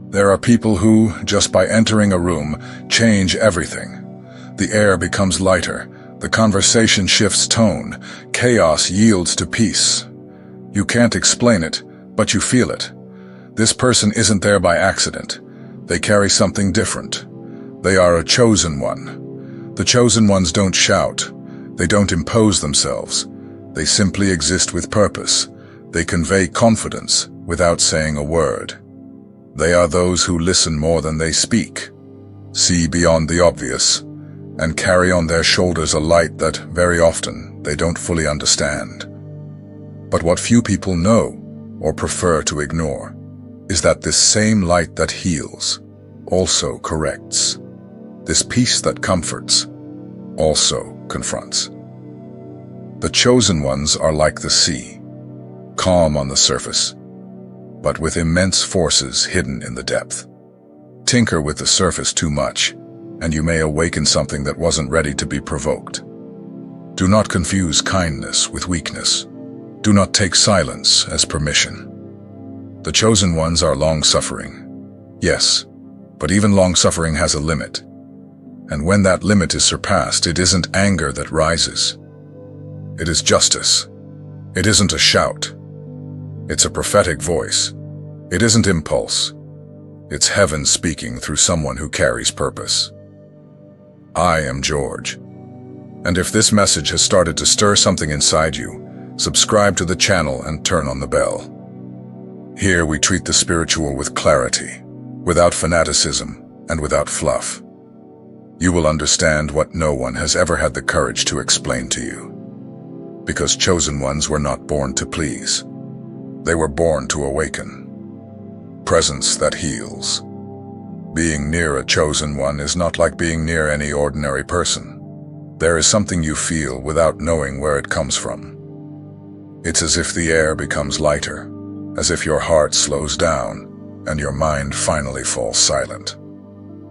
There are people who, just by entering a room, change everything. The air becomes lighter, the conversation shifts tone, chaos yields to peace. You can't explain it, but you feel it. This person isn't there by accident. They carry something different. They are a chosen one. The chosen ones don't shout. They don't impose themselves. They simply exist with purpose. They convey confidence without saying a word. They are those who listen more than they speak, see beyond the obvious, and carry on their shoulders a light that, very often, they don't fully understand. But what few people know, or prefer to ignore, is that this same light that heals also corrects. This peace that comforts also confronts. The chosen ones are like the sea, calm on the surface, but with immense forces hidden in the depth. Tinker with the surface too much, and you may awaken something that wasn't ready to be provoked. Do not confuse kindness with weakness. Do not take silence as permission. The chosen ones are long-suffering. Yes, but even long-suffering has a limit. And when that limit is surpassed, it isn't anger that rises. It is justice. It isn't a shout. It's a prophetic voice. It isn't impulse. It's heaven speaking through someone who carries purpose. I am George. And if this message has started to stir something inside you, subscribe to the channel and turn on the bell. Here we treat the spiritual with clarity, without fanaticism, and without fluff. You will understand what no one has ever had the courage to explain to you. Because chosen ones were not born to please. They were born to awaken. Presence that heals. Being near a chosen one is not like being near any ordinary person. There is something you feel without knowing where it comes from. It's as if the air becomes lighter, as if your heart slows down and your mind finally falls silent.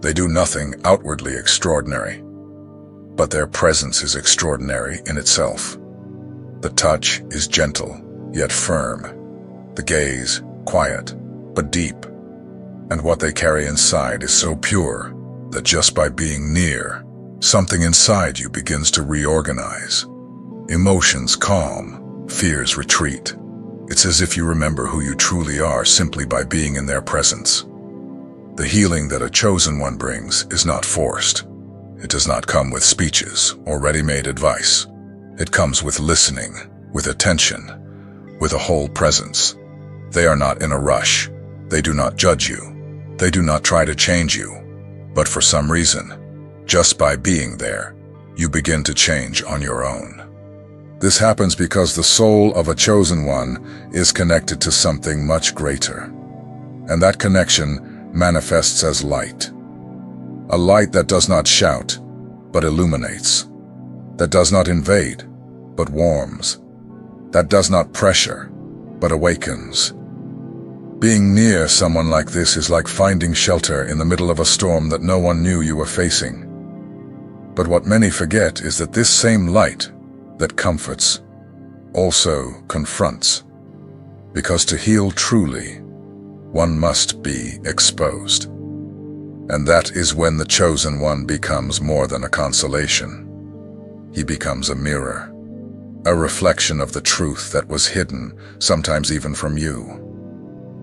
They do nothing outwardly extraordinary, but their presence is extraordinary in itself. The touch is gentle, yet firm. The gaze, quiet, but deep. And what they carry inside is so pure that just by being near, something inside you begins to reorganize. Emotions calm, fears retreat. It's as if you remember who you truly are simply by being in their presence. The healing that a chosen one brings is not forced. It does not come with speeches or ready-made advice. It comes with listening, with attention, with a whole presence. They are not in a rush. They do not judge you. They do not try to change you. But for some reason, just by being there, you begin to change on your own. This happens because the soul of a chosen one is connected to something much greater. And that connection manifests as light. A light that does not shout, but illuminates. That does not invade, but warms. That does not pressure, but awakens. Being near someone like this is like finding shelter in the middle of a storm that no one knew you were facing. But what many forget is that this same light that comforts also confronts. Because to heal truly, one must be exposed. And that is when the chosen one becomes more than a consolation. He becomes a mirror, a reflection of the truth that was hidden, sometimes even from you.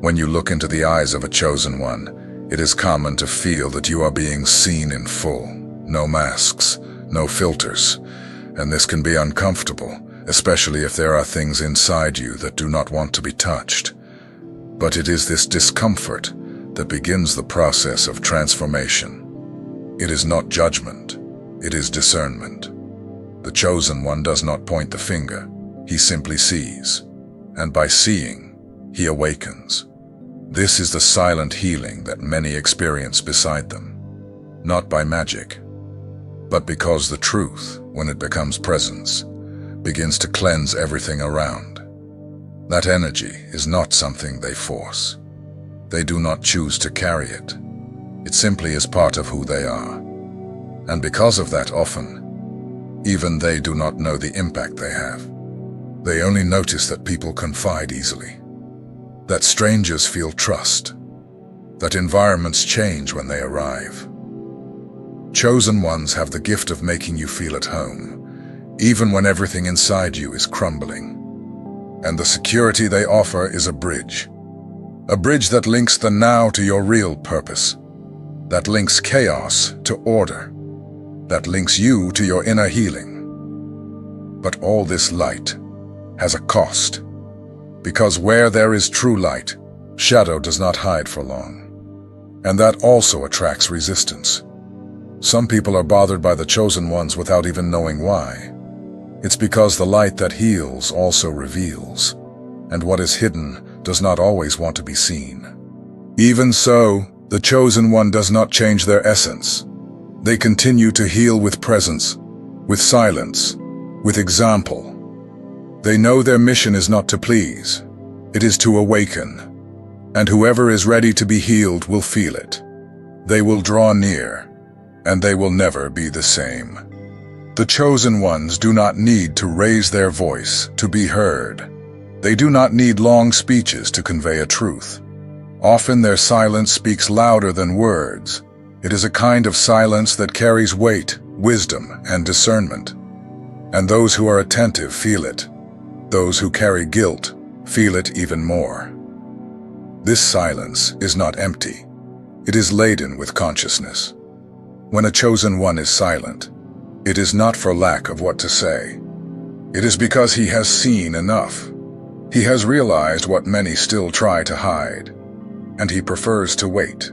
When you look into the eyes of a chosen one, it is common to feel that you are being seen in full. No masks, no filters. And this can be uncomfortable, especially if there are things inside you that do not want to be touched. But it is this discomfort that begins the process of transformation. It is not judgment, it is discernment. The chosen one does not point the finger, he simply sees. And by seeing, he awakens. This is the silent healing that many experience beside them. Not by magic, but because the truth, when it becomes presence, begins to cleanse everything around. That energy is not something they force. They do not choose to carry it. It simply is part of who they are. And because of that often, even they do not know the impact they have. They only notice that people confide easily, that strangers feel trust, that environments change when they arrive. Chosen ones have the gift of making you feel at home, even when everything inside you is crumbling. And the security they offer is a bridge that links the now to your real purpose, that links chaos to order, that links you to your inner healing. But all this light has a cost, because where there is true light, shadow does not hide for long. And that also attracts resistance. Some people are bothered by the chosen ones without even knowing why. It's because the light that heals also reveals, and what is hidden does not always want to be seen. Even so, the chosen one does not change their essence. They continue to heal with presence, with silence, with example. They know their mission is not to please, it is to awaken, and whoever is ready to be healed will feel it. They will draw near, and they will never be the same. The chosen ones do not need to raise their voice to be heard. They do not need long speeches to convey a truth. Often their silence speaks louder than words. It is a kind of silence that carries weight, wisdom, and discernment. And those who are attentive feel it. Those who carry guilt feel it even more. This silence is not empty. It is laden with consciousness. When a chosen one is silent, it is not for lack of what to say. It is because he has seen enough. He has realized what many still try to hide, and he prefers to wait,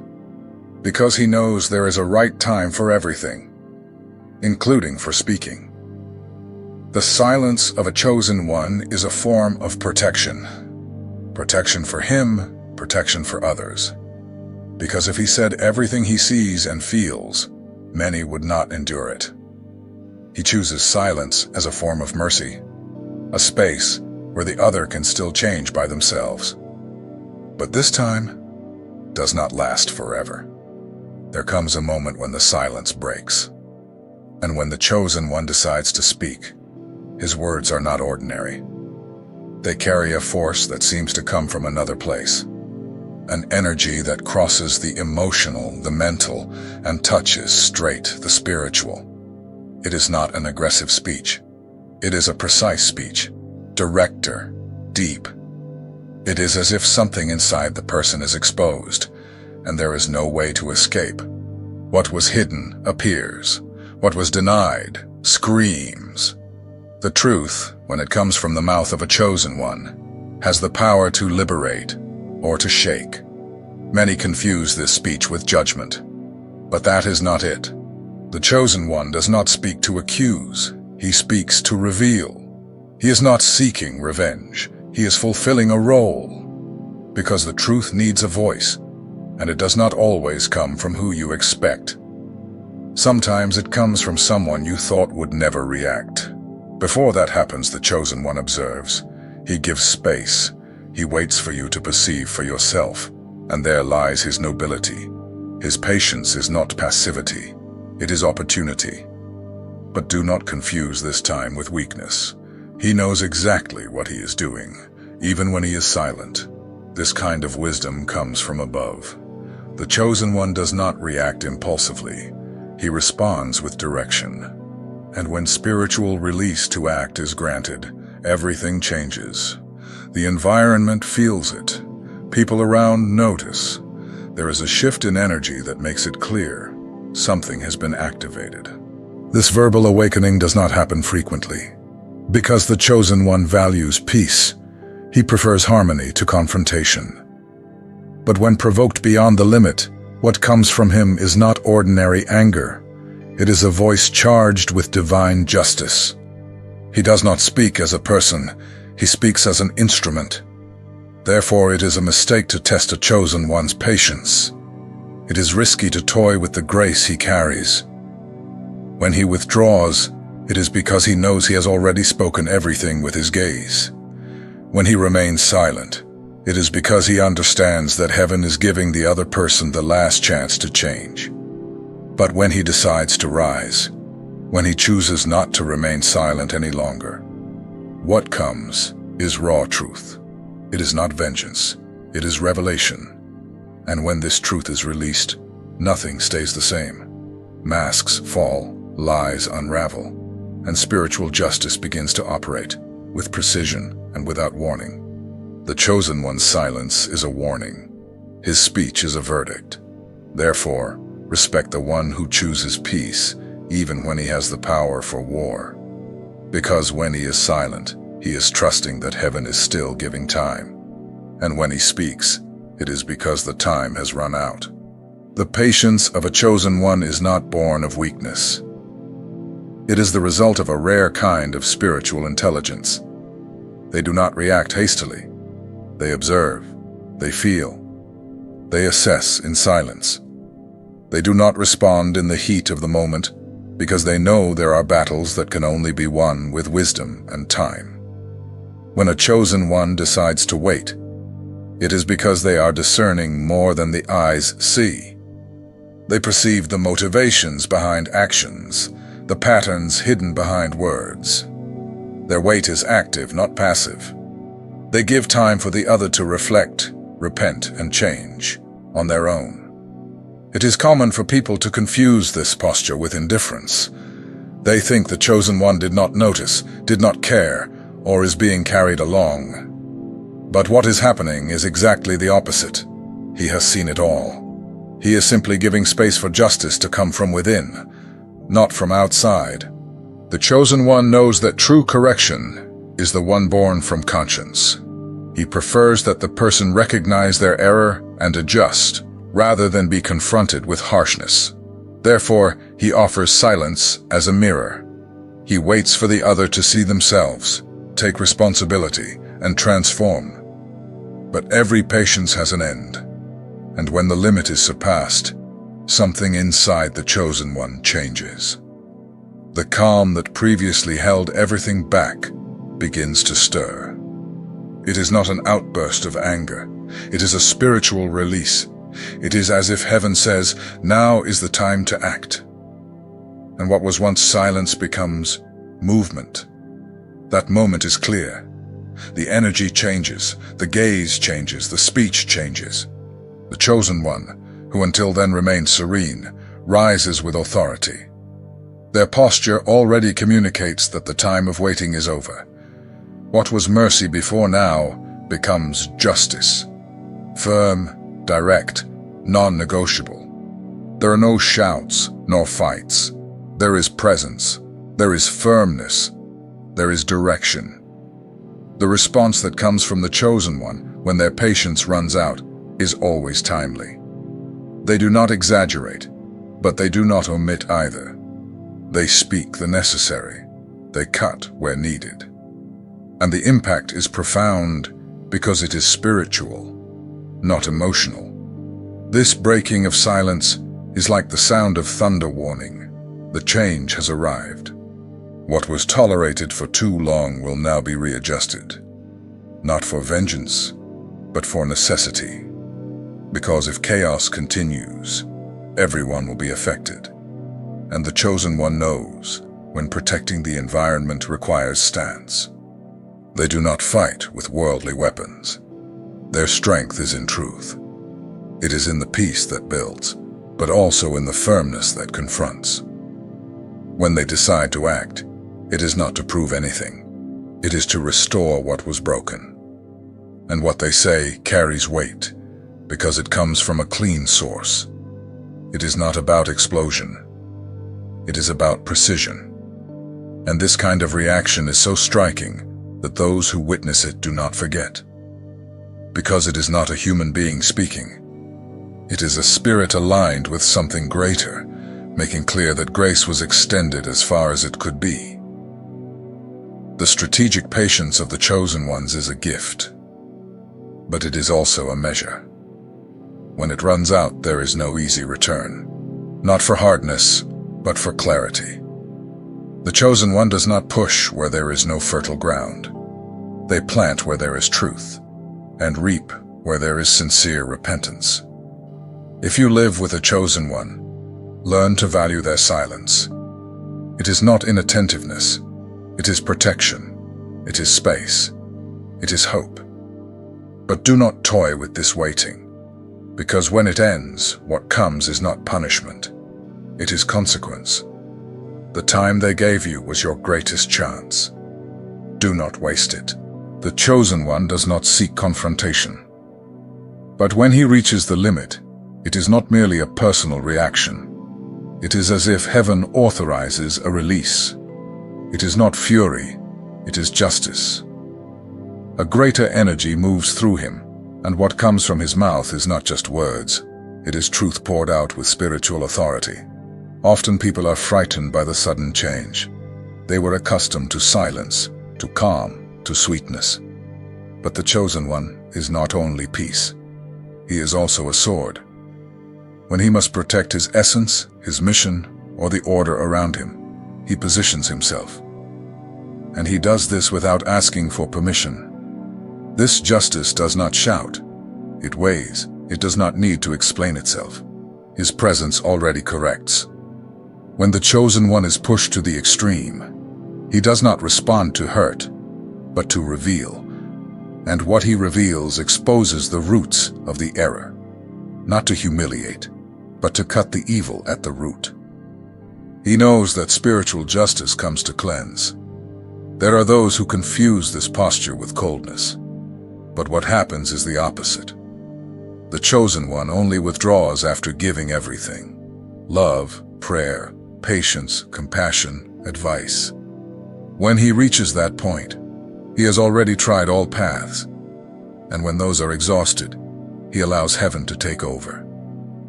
because he knows there is a right time for everything, including for speaking. The silence of a chosen one is a form of protection. Protection for him, protection for others. Because if he said everything he sees and feels, many would not endure it. He chooses silence as a form of mercy, a space where the other can still change by themselves. But this time does not last forever. There comes a moment when the silence breaks, and when the chosen one decides to speak, his words are not ordinary. They carry a force that seems to come from another place, an energy that crosses the emotional, the mental, and touches straight the spiritual. It is not an aggressive speech. It is a precise speech, director, deep. It is as if something inside the person is exposed, and there is no way to escape. What was hidden appears. What was denied screams. The truth, when it comes from the mouth of a chosen one, has the power to liberate or to shake. Many confuse this speech with judgment, but that is not it. The chosen one does not speak to accuse, he speaks to reveal. He is not seeking revenge, he is fulfilling a role. Because the truth needs a voice, and it does not always come from who you expect. Sometimes it comes from someone you thought would never react. Before that happens, the chosen one observes. He gives space. He waits for you to perceive for yourself, and there lies his nobility. His patience is not passivity. It is opportunity. But do not confuse this time with weakness. He knows exactly what he is doing, even when he is silent. This kind of wisdom comes from above. The chosen one does not react impulsively. He responds with direction. And when spiritual release to act is granted, everything changes. The environment feels it. People around notice. There is a shift in energy that makes it clear. Something has been activated. This verbal awakening does not happen frequently. Because the chosen one values peace, he prefers harmony to confrontation. But when provoked beyond the limit, what comes from him is not ordinary anger. It is a voice charged with divine justice. He does not speak as a person, he speaks as an instrument. Therefore, it is a mistake to test a chosen one's patience. It is risky to toy with the grace he carries. When he withdraws, it is because he knows he has already spoken everything with his gaze. When he remains silent, it is because he understands that heaven is giving the other person the last chance to change. But when he decides to rise, when he chooses not to remain silent any longer, what comes is raw truth. It is not vengeance, it is revelation. And when this truth is released, nothing stays the same. Masks fall, lies unravel, and spiritual justice begins to operate, with precision and without warning. The chosen one's silence is a warning. His speech is a verdict. Therefore, respect the one who chooses peace, even when he has the power for war. Because when he is silent, he is trusting that heaven is still giving time. And when he speaks, it is because the time has run out. The patience of a chosen one is not born of weakness. It is the result of a rare kind of spiritual intelligence. They do not react hastily. They observe. They feel. They assess in silence. They do not respond in the heat of the moment, because they know there are battles that can only be won with wisdom and time. When a chosen one decides to wait, it is because they are discerning more than the eyes see. They perceive the motivations behind actions, the patterns hidden behind words. Their wait is active, not passive. They give time for the other to reflect, repent, and change on their own. It is common for people to confuse this posture with indifference. They think the chosen one did not notice, did not care, or is being carried along. But what is happening is exactly the opposite. He has seen it all. He is simply giving space for justice to come from within, not from outside. The chosen one knows that true correction is the one born from conscience. He prefers that the person recognize their error and adjust, rather than be confronted with harshness. Therefore, he offers silence as a mirror. He waits for the other to see themselves, take responsibility, and transform. But every patience has an end, and when the limit is surpassed, something inside the chosen one changes. The calm that previously held everything back begins to stir. It is not an outburst of anger. It is a spiritual release. It is as if heaven says, now is the time to act. And what was once silence becomes movement. That moment is clear. The energy changes, the gaze changes, the speech changes. The chosen one, who until then remained serene, rises with authority. Their posture already communicates that the time of waiting is over. What was mercy before now becomes justice. Firm, direct, non-negotiable. There are no shouts nor fights. There is presence. There is firmness. There is direction. The response that comes from the chosen one when their patience runs out is always timely. They do not exaggerate, but they do not omit either. They speak the necessary. They cut where needed. And the impact is profound because it is spiritual, not emotional. This breaking of silence is like the sound of thunder warning. The change has arrived. What was tolerated for too long will now be readjusted. Not for vengeance, but for necessity. Because if chaos continues, everyone will be affected. And the chosen one knows when protecting the environment requires stance. They do not fight with worldly weapons. Their strength is in truth. It is in the peace that builds, but also in the firmness that confronts. When they decide to act, it is not to prove anything. It is to restore what was broken. And what they say carries weight, because it comes from a clean source. It is not about explosion. It is about precision. And this kind of reaction is so striking that those who witness it do not forget. Because it is not a human being speaking. It is a spirit aligned with something greater, making clear that grace was extended as far as it could be. The strategic patience of the chosen ones is a gift, but it is also a measure. When it runs out, there is no easy return, not for hardness, but for clarity. The chosen one does not push where there is no fertile ground. They plant where there is truth, and reap where there is sincere repentance. If you live with a chosen one, learn to value their silence. It is not inattentiveness. It is protection. It is space. It is hope. But do not toy with this waiting. Because when it ends, what comes is not punishment. It is consequence. The time they gave you was your greatest chance. Do not waste it. The chosen one does not seek confrontation. But when he reaches the limit, it is not merely a personal reaction. It is as if heaven authorizes a release. It is not fury, it is justice. A greater energy moves through him, and what comes from his mouth is not just words. It is truth poured out with spiritual authority. Often people are frightened by the sudden change. They were accustomed to silence, to calm, to sweetness. But the chosen one is not only peace. He is also a sword. When he must protect his essence, his mission, or the order around him, he positions himself. And he does this without asking for permission. This justice does not shout. It weighs. It does not need to explain itself. His presence already corrects. When the chosen one is pushed to the extreme, he does not respond to hurt, but to reveal. And what he reveals exposes the roots of the error, not to humiliate, but to cut the evil at the root. He knows that spiritual justice comes to cleanse. There are those who confuse this posture with coldness, but what happens is the opposite. The chosen one only withdraws after giving everything: love, prayer, patience, compassion, advice. When he reaches that point, he has already tried all paths, and when those are exhausted, he allows heaven to take over.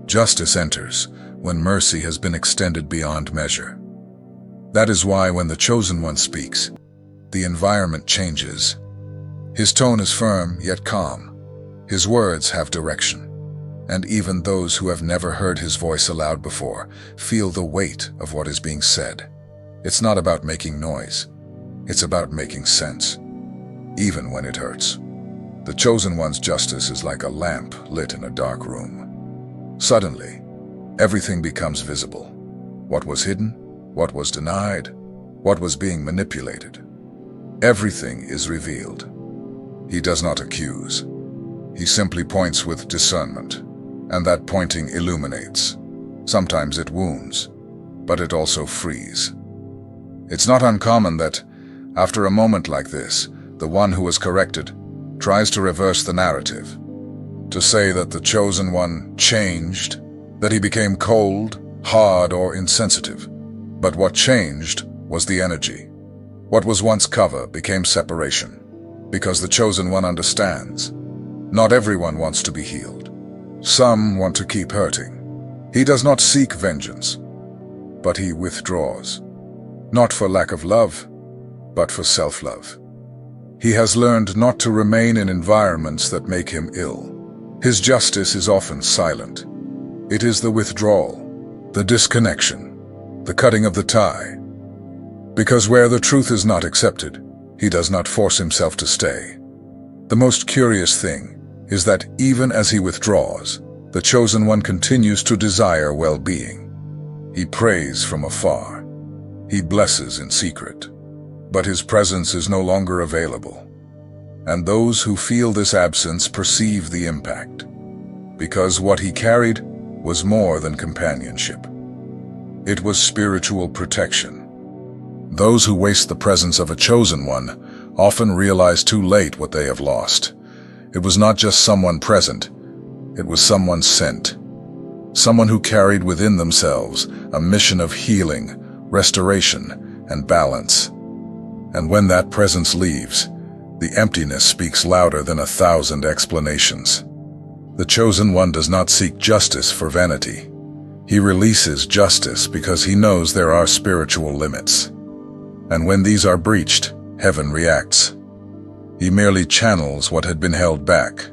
Justice enters when mercy has been extended beyond measure. That is why when the chosen one speaks, the environment changes. His tone is firm yet calm. His words have direction. And even those who have never heard his voice aloud before feel the weight of what is being said. It's not about making noise. It's about making sense, even when it hurts. The chosen one's justice is like a lamp lit in a dark room. Suddenly, everything becomes visible. What was hidden, what was denied, what was being manipulated. Everything is revealed. He does not accuse. He simply points with discernment. And that pointing illuminates. Sometimes it wounds, but it also frees. It's not uncommon that, after a moment like this, the one who was corrected tries to reverse the narrative, to say that the chosen one changed, that he became cold, hard, or insensitive. But what changed was the energy. What was once cover became separation, because the chosen one understands. Not everyone wants to be healed. Some want to keep hurting. He does not seek vengeance, but he withdraws. Not for lack of love, but for self-love. He has learned not to remain in environments that make him ill. His justice is often silent. It is the withdrawal, the disconnection, the cutting of the tie. Because where the truth is not accepted, he does not force himself to stay. The most curious thing is that even as he withdraws, the chosen one continues to desire well-being. He prays from afar. He blesses in secret. But his presence is no longer available. And those who feel this absence perceive the impact, because what he carried was more than companionship. It was spiritual protection. Those who waste the presence of a chosen one often realize too late what they have lost. It was not just someone present, it was someone sent. Someone who carried within themselves a mission of healing, restoration, and balance. And when that presence leaves, the emptiness speaks louder than 1,000 explanations. The chosen one does not seek justice for vanity. He releases justice because he knows there are spiritual limits. And when these are breached, heaven reacts. He merely channels what had been held back.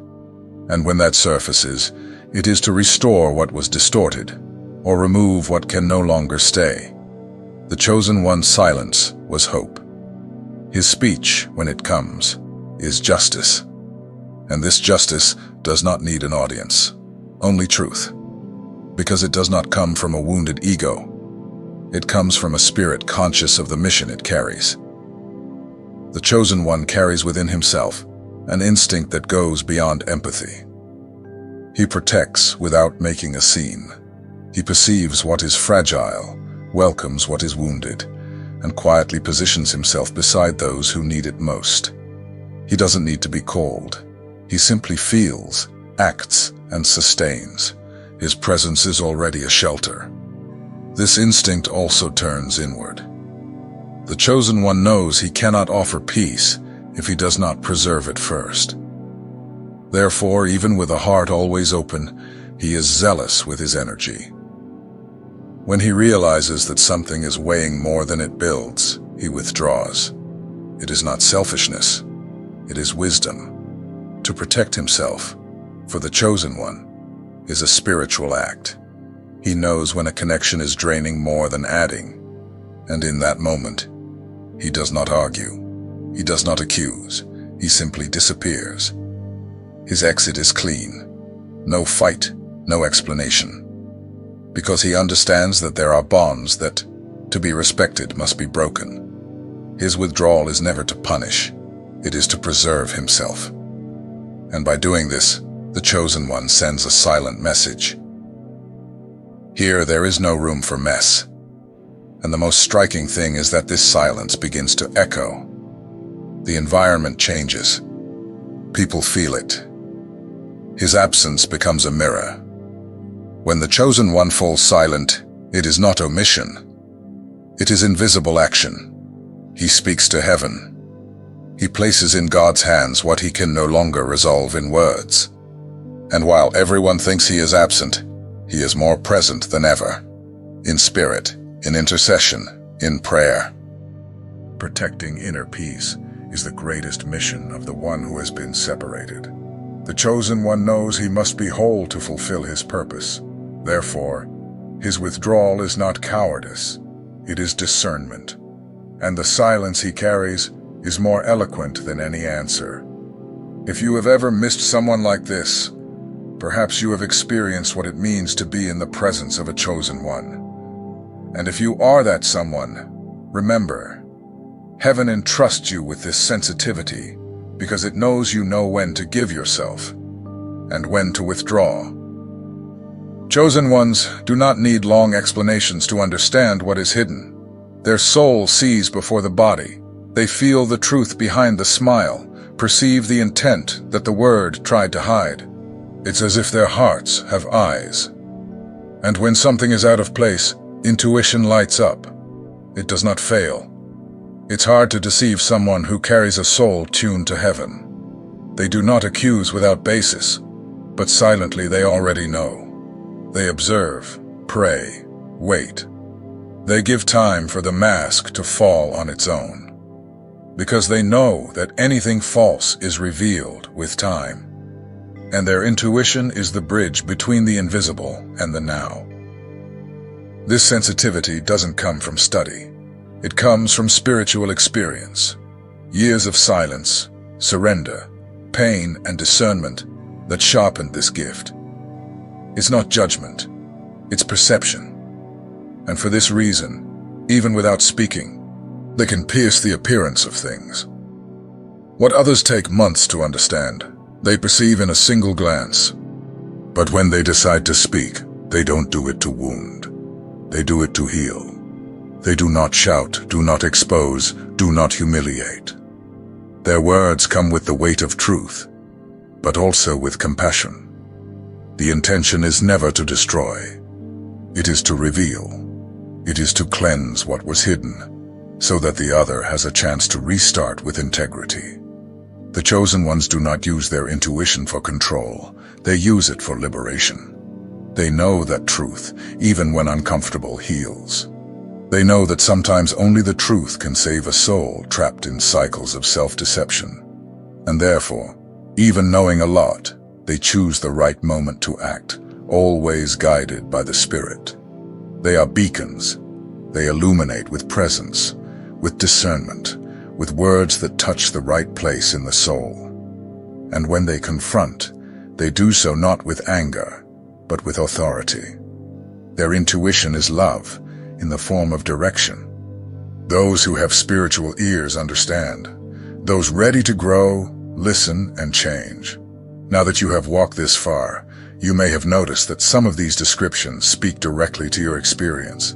And when that surfaces, it is to restore what was distorted, or remove what can no longer stay. The chosen one's silence was hope. His speech, when it comes, is justice. And this justice does not need an audience, only truth. Because it does not come from a wounded ego. It comes from a spirit conscious of the mission it carries. The chosen one carries within himself an instinct that goes beyond empathy. He protects without making a scene. He perceives what is fragile, welcomes what is wounded, and quietly positions himself beside those who need it most. He doesn't need to be called. He simply feels, acts, and sustains. His presence is already a shelter. This instinct also turns inward. The chosen one knows he cannot offer peace if he does not preserve it first. Therefore, even with a heart always open, he is zealous with his energy. When he realizes that something is weighing more than it builds, he withdraws. It is not selfishness, it is wisdom. To protect himself, for the chosen one, is a spiritual act. He knows when a connection is draining more than adding, and in that moment, he does not argue, he does not accuse, he simply disappears. His exit is clean. No fight, no explanation. Because he understands that there are bonds that, to be respected, must be broken. His withdrawal is never to punish. It is to preserve himself. And by doing this, the chosen one sends a silent message. Here there is no room for mess. And the most striking thing is that this silence begins to echo. The environment changes. People feel it. His absence becomes a mirror. When the chosen one falls silent, it is not omission. It is invisible action. He speaks to heaven. He places in God's hands what he can no longer resolve in words. And while everyone thinks he is absent, he is more present than ever. In spirit, in intercession, in prayer. Protecting inner peace is the greatest mission of the one who has been separated. The chosen one knows he must be whole to fulfill his purpose. Therefore, his withdrawal is not cowardice, it is discernment. And the silence he carries is more eloquent than any answer. If you have ever missed someone like this, perhaps you have experienced what it means to be in the presence of a chosen one. And if you are that someone, remember, heaven entrusts you with this sensitivity because it knows you know when to give yourself and when to withdraw. Chosen ones do not need long explanations to understand what is hidden. Their soul sees before the body. They feel the truth behind the smile, perceive the intent that the word tried to hide. It's as if their hearts have eyes. And when something is out of place, intuition lights up. It does not fail. It's hard to deceive someone who carries a soul tuned to heaven. They do not accuse without basis, but silently they already know. They observe, pray, wait. They give time for the mask to fall on its own, because they know that anything false is revealed with time, and their intuition is the bridge between the invisible and the now. This sensitivity doesn't come from study. It comes from spiritual experience, years of silence, surrender, pain, and discernment that sharpened this gift. It's not judgment, it's perception. And for this reason, even without speaking, they can pierce the appearance of things. What others take months to understand, they perceive in a single glance. But when they decide to speak, they don't do it to wound. They do it to heal. They do not shout, do not expose, do not humiliate. Their words come with the weight of truth, but also with compassion. The intention is never to destroy. It is to reveal. It is to cleanse what was hidden, so that the other has a chance to restart with integrity. The chosen ones do not use their intuition for control. They use it for liberation. They know that truth, even when uncomfortable, heals. They know that sometimes only the truth can save a soul trapped in cycles of self-deception. And therefore, even knowing a lot, they choose the right moment to act, always guided by the Spirit. They are beacons. They illuminate with presence, with discernment, with words that touch the right place in the soul. And when they confront, they do so not with anger, but with authority. Their intuition is love, in the form of direction. Those who have spiritual ears understand. Those ready to grow, listen, and change. Now that you have walked this far, You may have noticed that some of these descriptions speak directly to your experience.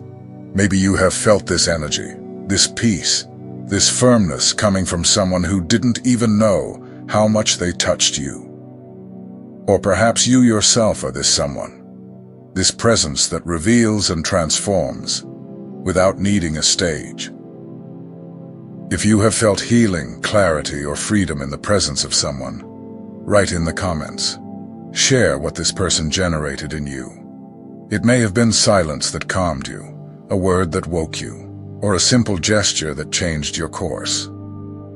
Maybe you have felt this energy, this peace, this firmness coming from someone who didn't even know how much they touched you. Or perhaps you yourself are this someone, this presence that reveals and transforms without needing a stage. If you have felt healing, clarity, or freedom in the presence of someone, write in the comments. Share what this person generated in you. It may have been silence that calmed you, a word that woke you, or a simple gesture that changed your course.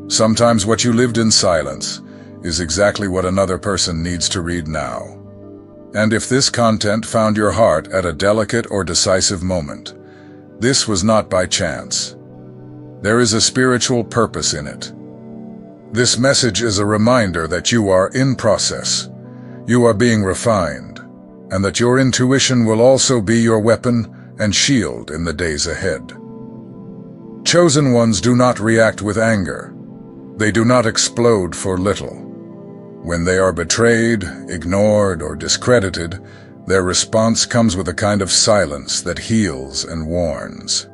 Sometimes what you lived in silence is exactly what another person needs to read now. And if this content found your heart at a delicate or decisive moment, this was not by chance. There is a spiritual purpose in it. This message is a reminder that you are in process, you are being refined, and that your intuition will also be your weapon and shield in the days ahead. Chosen ones do not react with anger. They do not explode for little. When they are betrayed, ignored, or discredited, their response comes with a kind of silence that heals and warns.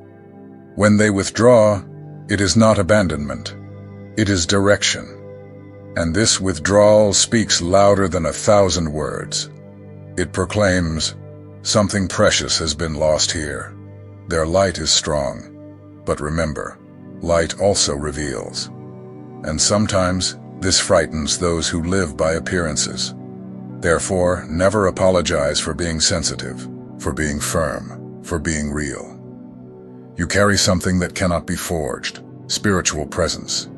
When they withdraw, it is not abandonment, it is direction. And this withdrawal speaks louder than 1,000 words. It proclaims, something precious has been lost here. Their light is strong. But remember, light also reveals. And sometimes this frightens those who live by appearances. Therefore, never apologize for being sensitive, for being firm, for being real. You carry something that cannot be forged, spiritual presence.